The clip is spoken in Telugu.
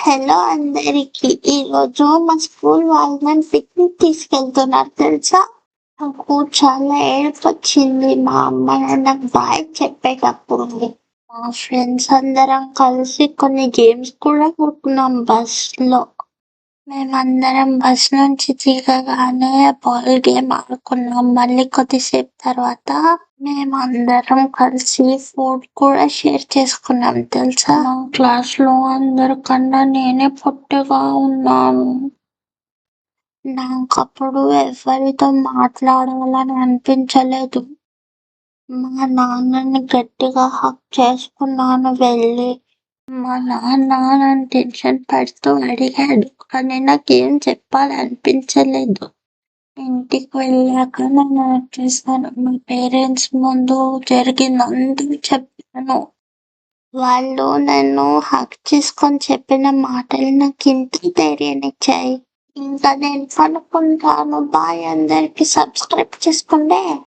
హలో అందరికి. ఈరోజు మా స్కూల్ వాళ్ళు నన్ను పిక్నిక్ తీసుకెళ్తున్నారు తెలుసా. నాకు చాలా ఏడుపొచ్చింది మా అమ్మ నాకు బాయ్ చెప్పేటప్పుడు. మా ఫ్రెండ్స్ అందరం కలిసి కొన్ని గేమ్స్ కూడా కొట్టుకున్నాం బస్లో. మేమందరం బస్ నుంచి దిగగానే బాల్ గేమ్ ఆడుకున్నాం. మళ్ళీ కొద్దిసేపు తర్వాత మేమందరం కలిసి ఫుడ్ కూడా షేర్ చేసుకున్నాం తెలుసా. మా క్లాస్ లో అందరికన్నా నేనే పొట్టగా ఉన్నాను. నాకప్పుడు ఎవరితో మాట్లాడాలని అనిపించలేదు. మా నాన్నని గట్టిగా హగ్ చేసుకున్నాను వెళ్ళి. మా నాన్న నన్ను టెన్షన్ పడుతూ అడిగాడు, కానీ నాకేం చెప్పాలనిపించలేదు. ఇంటికి వెళ్ళాక నేను చేశాను. మా పేరెంట్స్ ముందు జరిగిందంతా చెప్పాను. వాళ్ళు నన్ను హగ్ చేసుకొని చెప్పిన మాటలు నాకు ఇంత ధైర్యాన్నిచ్చాయి. ఇంకా నేను పనుకుంటాను. బాయ్ అందరికి. సబ్స్క్రైబ్ చేసుకోండి.